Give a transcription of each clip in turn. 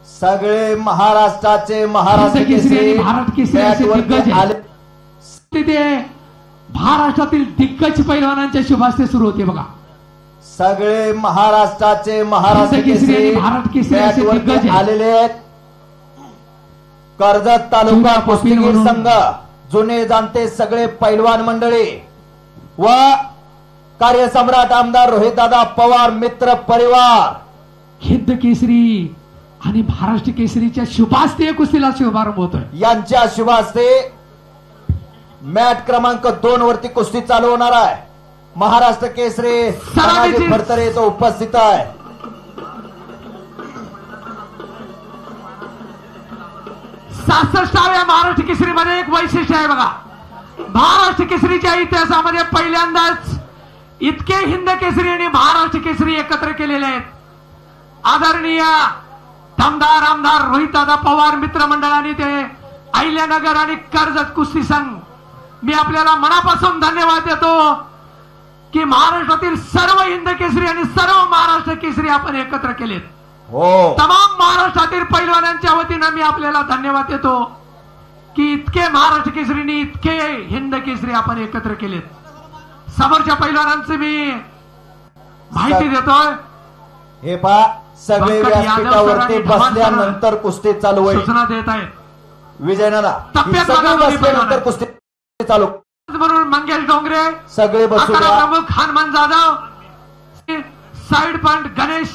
सगळे महाराष्ट्राचे महाराष्ट्र केसरी भारत केसरी असे दिग्गज आले. तिथे महाराष्ट्रातील दिग्गज पैलवानांच्या शुभास्ते सुरू होते बघा. सगळे महाराष्ट्राचे महाराष्ट्र केसरी भारत केसरी असे दिग्गज आलेले आहेत. कर्जत तालुका कुस्तीगीर संघ जुने जाणते सगळे पैलवान मंडळी व कार्यसम्राट आमदार रोहितदादा पवार मित्र परिवार हिंद केसरी आणि महाराष्ट्र केसरीच्या शुभास्ते कुस्तीला शुभारंभ होतोय. यांच्या शुभास्ते मॅट क्रमांक 2 वरती कुस्ती चालू होणार आहे. महाराष्ट्र केसरी फडतरे तो उपस्थित आहे. सासष्टाव्या महाराष्ट्र केसरी मध्ये एक वैशिष्ट्य आहे बघा. महाराष्ट्र केसरीच्या इतिहासामध्ये पहिल्यांदाच इतके हिंद केसरी आणि महाराष्ट्र केसरी एकत्र केलेले आहेत. आदरणीय दमदार आमदार रोहितदादा पवार मित्रमंडळाने ते अहिल्यानगर आणि कर्जत कुस्ती संघ मी आपल्याला मनापासून धन्यवाद देतो की महाराष्ट्रातील सर्व हिंद केसरी आणि सर्व महाराष्ट्र केसरी आपण एकत्र केलेत. हो, तमाम महाराष्ट्रातील पैलवानांच्या वतीनं मी आपल्याला धन्यवाद देतो की इतके महाराष्ट्र केसरीने इतके हिंद केसरी आपण एकत्र केलेत. समोरच्या पैलवानांची मी माहिती देतोय. हे पहा सगळे व्यासपीठावरती बसल्यानंतर कुस्ती चालू होईल. सूचना देत आहेत विजयनाना बसल्यानंतर कुस्ती चालू म्हणून मंगेश डोंगरे सगळे बसूया. प्रमुख हनुमान जाधव साइड पॉइंट गणेश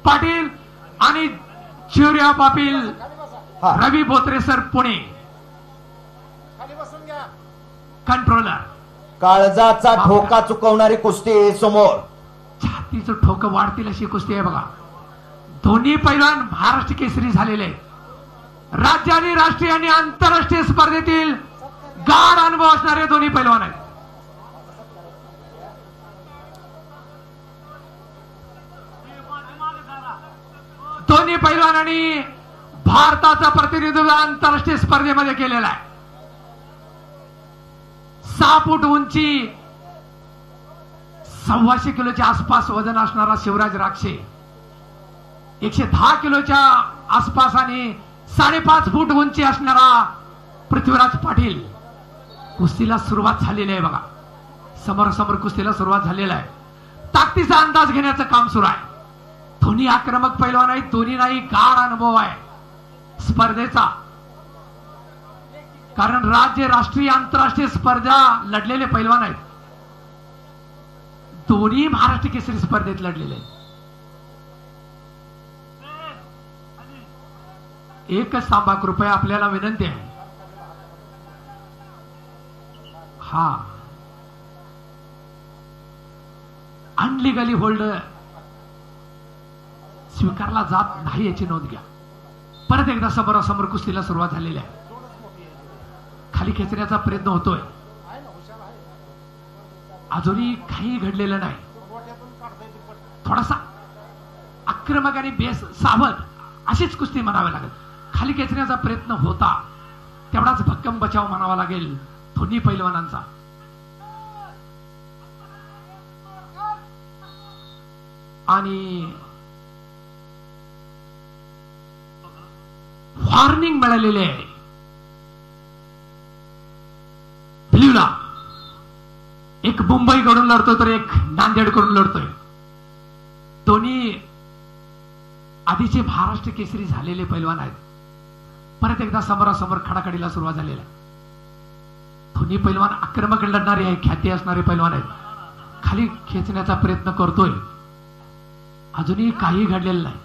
पाटील आणि चिवरिया पाटील रवी बोत्रे सर पुणे कंट्रोलर. काळजाचा ठोका चुकवणारी कुस्ती समोर. छातीचं ठोकं वाढतील अशी कुस्ती आहे बघा. दोन्ही पैलवान महाराष्ट्र केसरी झालेले राज्य आणि राष्ट्रीय आणि आंतरराष्ट्रीय स्पर्धेतील गाढ अनुभव असणारे दोन्ही पैलवान आहेत. दोन्ही पैलवानांनी भारताचं प्रतिनिधित्व आंतरराष्ट्रीय स्पर्धेमध्ये केलेलं आहे. 6 फूट उंची 125 किलोच्या आसपास वजन असणारा शिवराज राक्षे 110 किलोच्या आसपास आणि 5.5 फूट उंची असणारा पृथ्वीराज पाटील. कुस्तीला सुरुवात झालेली आहे बघा. समोरासमोर कुस्तीला सुरुवात झालेला आहे. ताकदीचा अंदाज घेण्याचं काम सुरू आहे. दोन्ही आक्रमक पैलवान आहेत. दोन्ही नाही गाढ अनुभव आहे स्पर्धेचा. कारण राज्य राष्ट्रीय आंतरराष्ट्रीय स्पर्धा लढलेले पैलवान आहेत. दोन्ही महाराष्ट्र केसरी स्पर्धेत लढलेले आहेत. एकच थांबा कृपया आपल्याला विनंती आहे. हा अनलिगली होल्ड स्वीकारला जात नाही याची नोंद घ्या. परत एकदा समोरासमोर कुस्तीला सुरुवात झालेली आहे. खाली खेचण्याचा प्रयत्न होतोय. अजूनही काही घडलेलं नाही. थोडासा आक्रमक आणि बेस सावध अशीच कुस्ती म्हणावी लागेल. खाली खेचण्याचा प्रयत्न होता तेवढाच भक्कम बचाव म्हणावा लागेल दोन्ही पैलवानांचा. आणि वॉर्निंग मिळालेली आहे ब्ल्यूला. एक मुंबई कडून लढतोय तर एक नांदेड कडून लढतोय. दोन्ही आधीचे महाराष्ट्र केसरी झालेले पैलवान आहेत. परत एकदा समोरासमोर खडाखडीला सुरुवात झालेला आहे. दोन्ही पैलवान आक्रमक लढणारे आहे. ख्याती असणारे पैलवान आहेत. खाली खेचण्याचा प्रयत्न करतोय. अजूनही काही घडलेलं नाही.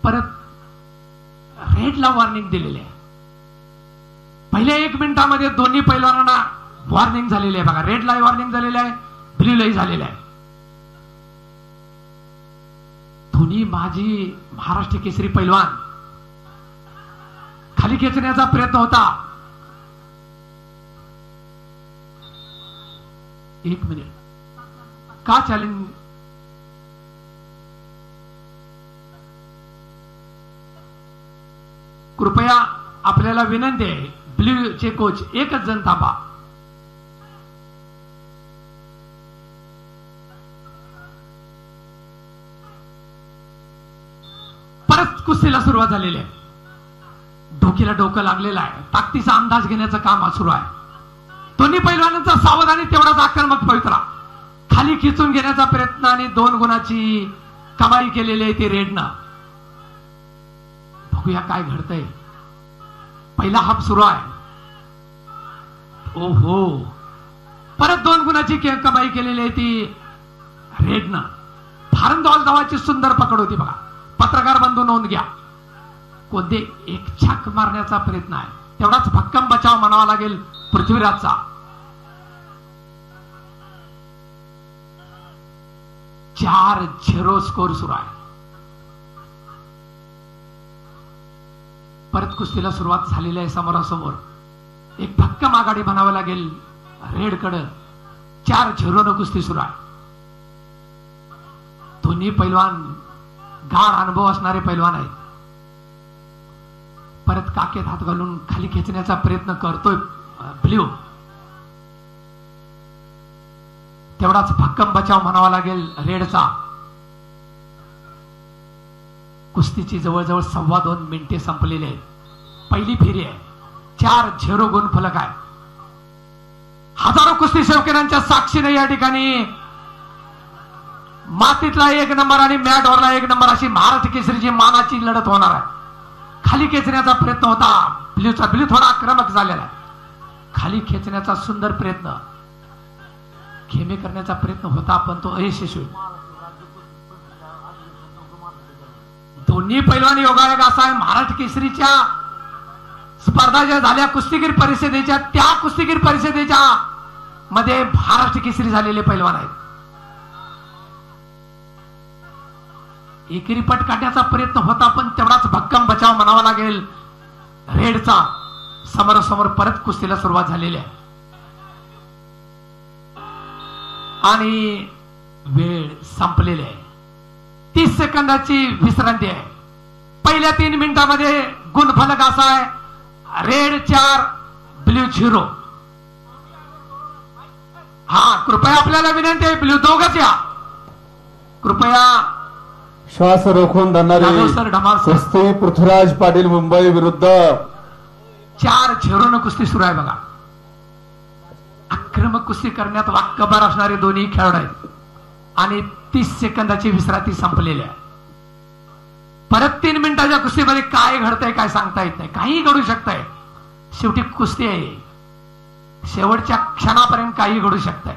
परत रेडला वॉर्निंग दिलेली आहे. पहिल्या 1 मिनिटामध्ये दोन्ही पैलवानांना वॉर्निंग झालेली आहे बघा. रेडला वॉर्निंग झालेली आहे. ब्ल्यूलाही झालेलं आहे. दोन्ही माजी महाराष्ट्र केसरी पैलवान खाली खेचण्याचा प्रयत्न होता. 1 मिनिट का चॅलेंज. कृपया आपल्याला विनंती आहे ब्ल्यू चे कोच एकच जण थांबा. परत कुस्तीला सुरुवात झालेली आहे. डोकीला डोकं लागलेलं आहे. ताकदीचा अंदाज घेण्याचं काम सुरू आहे. दोन्ही पैलवानांचा सावधानी तेवढाच आक्रमक पवित्रा. खाली खिचून घेण्याचा प्रयत्न आणि 2 गुणाची कमाई केलेली आहे ती रेडनं. बघूया काय घडतंय. पहिला हाफ सुरू आहे. ओहो, परत 2 गुणाची कमाई केलेली आहे ती रेडनं. भारंदाज धावाची सुंदर पकड होती बघा. पत्रकार बंधू नोंद घ्या. कोणते एक छाक मारण्याचा प्रयत्न आहे. तेवढाच भक्कम बचाव म्हणावा लागेल पृथ्वीराजचा. चार 0 स्कोर सुरू आहे. परत कुस्तीला सुरुवात झालेली आहे. समोरासमोर एक भक्कम आघाडी म्हणावं लागेल रेडकडं. 4-0 न कुस्ती सुरू आहे. दोन्ही पैलवान गाढ अनुभव असणारे पैलवान आहेत. परत काकेत हात घालून खाली खेचण्याचा प्रयत्न करतोय ब्ल्यू. तेवढाच भक्कम बचाव म्हणावा लागेल रेडचा. कुस्तीची जवळजवळ 2.25 मिनिटे संपलेली आहेत. पहिली फेरी आहे. 4-0 गुण फलक आहे. हजारो कुस्ती शौकीनांच्या साक्षीने या ठिकाणी मातीतला 1 नंबर आणि मॅटवरला 1 नंबर अशी महाराष्ट्र केसरीची मानाची लढत होणार आहे. खाली खेचण्याचा प्रयत्न होता ब्ल्यूचा. ब्ल्यू थोडा आक्रमक झालेला आहे. खाली खेचण्याचा सुंदर प्रयत्न, खेमे करण्याचा प्रयत्न होता पण तो अयशस्वी. दोन्ही पैलवान योगायोग असा आहे. महाराष्ट्र केसरीच्या स्पर्धा ज्या झाल्या कुस्तीगीर परिषदेच्या, त्या कुस्तीगीर परिषदेच्या मध्ये महाराष्ट्र केसरी झालेले पैलवान आहेत. एकेरी पट काढण्याचा प्रयत्न होता पण तेवढाच भक्कम बचाव म्हणावा लागेल रेडचा. समोरासमोर परत कुस्तीला सुरुवात झालेली आहे आणि वेळ संपलेली आहे. 30 सेकंदाची विश्रांती आहे. पहिल्या 3 मिनिटांमध्ये गुणफलक असा आहे. Red 4 blue 0. हा, कृपया आपल्याला विनंती आहे, ब्ल्यू दोघच या कृपया. श्वास रोखून धरणारे सर ढमाल कुस्ती पृथ्वीराज पाटील मुंबई विरुद्ध. 4-0 कुस्ती सुरू आहे बघा. आक्रमक कुस्ती करण्यात वाकबर असणारे दोन्ही खेळाडू आहेत आणि 30 सेकंदाची विश्रांती संपलेली आहे. परत 3 मिनिटाच्या कुस्तीमध्ये काय घडतंय काय सांगता येत नाही. काही घडू शकतंय. शेवटी कुस्ती आहे. शेवटच्या क्षणापर्यंत काही घडू शकतंय.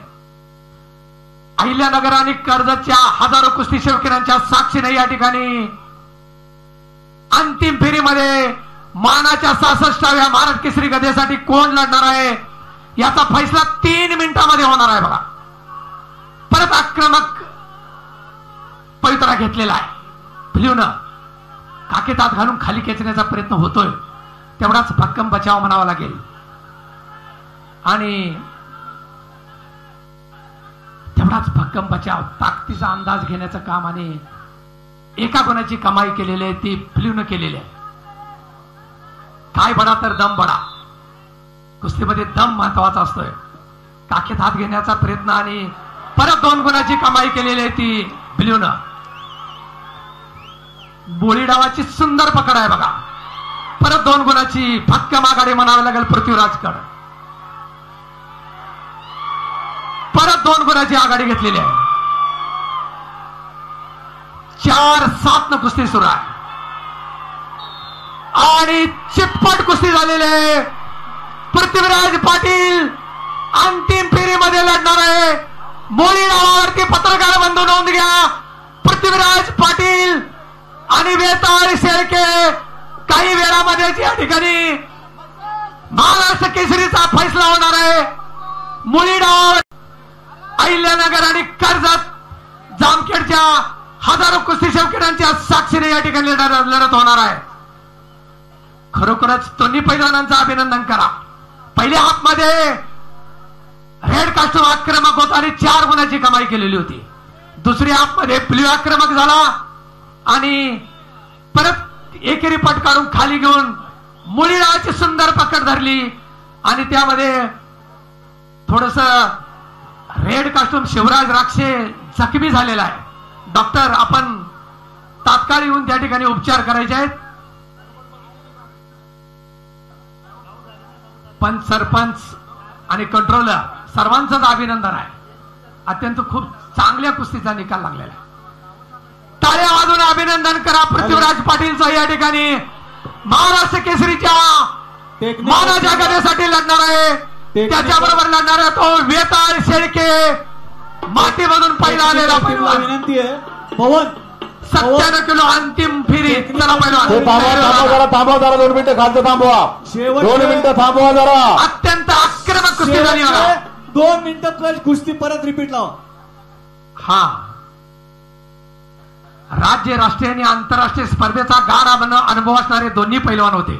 अहिल्यानगर आणि कर्जतच्या हजारो कुस्ती शौकीनांच्या साक्षीने या ठिकाणी अंतिम फेरीमध्ये मानाच्या 66व्या महाराष्ट्र केसरी गदेसाठी कोण लढणार आहे याचा फैसला 3 मिनिटांमध्ये होणार आहे बघा. परत आक्रमक पवित्रा घेतलेला आहे. ब्ल्यूनं काकेत हात घालून खाली खेचण्याचा प्रयत्न होतोय. तेवढाच भक्कम बचाव म्हणावा लागेल आणि तेवढाच भक्कम बचाव. ताकदीचा अंदाज घेण्याचं काम आणि एका गुणाची कमाई केलेली आहे ती ब्ल्यूनं केलेली आहे. काय बडा तर दम बडा. कुस्तीमध्ये दम महत्वाचा असतोय. काखेत हात घेण्याचा प्रयत्न आणि परत 2 गुणाची कमाई केलेली आहे ती ब्ल्यूनं. बोळी डावाची सुंदर पकड आहे बघा. परत 2 गुणाची भक्कम आघाडी म्हणावी लागेल पृथ्वीराजकडे. परत 2 गुणाची आघाडी घेतलेली आहे. 4-7 न कुस्ती सुरू आहे आणि चितपट कुस्ती झालेली आहे. पृथ्वीराज पाटील अंतिम फेरीमध्ये लढणार आहे. मोळी नावावरती पत्रकार बंधू नोंद घ्या. पृथ्वीराज पाटील आणि वेताळ शेळके काही वेळामध्ये या ठिकाणी महाराष्ट्र केसरीचा फैसला होणार आहे. मुळी डाव अहिल्यानगर आणि कर्जत जामखेडच्या हजारो कुस्ती शौकीनांच्या साक्षीने या ठिकाणी लढत होणार आहे. खरोखरच दोन्ही पैलवानांचं अभिनंदन करा. पहिल्या हाफ मध्ये रेड कास्टूम आक्रमक होता आणि 4 गुणाची कमाई केलेली होती. दुसऱ्या हाफ मध्ये ब्ल्यू आक्रमक झाला आणि परत एकेरी पट काढून खाली घेऊन मुळीराची सुंदर पकड धरली आणि त्यामध्ये थोडस रेड कास्टूम शिवराज राक्षे जखमी झालेला आहे. डॉक्टर आपण तात्काळ येऊन त्या ठिकाणी उपचार करायचे आहेत. पंच, सरपंच आणि कंट्रोलर सर्वांचंच अभिनंदन आहे. अत्यंत खूप चांगल्या कुस्तीचा निकाल लागलेला आहे. टाळ्या वाजून अभिनंदन करा पृथ्वीराज पाटीलचं. या ठिकाणी महाराष्ट्र केसरीच्या मानाच्या गदेसाठी लढणार आहे. त्याच्याबरोबर लढणार आहे तो वेताळ शेळके, मातीमधून पहिला आलेला पैलवान. विनंती आहे पवन 97 किलो अंतिम फेरी. चला ते थांबवा जरा 2 मिनिटं खालचं थांबवा. 2 मिनिटं थांबवा जरा. अत्यंत आक्रमक कुस्ती झाली बघा. 2 मिनिटं कुस्ती परत रिपीट लावा. हा राज्य, राष्ट्रीय आणि आंतरराष्ट्रीय स्पर्धेचा गाढ अनुभव असणारे दोन्ही पैलवान होते.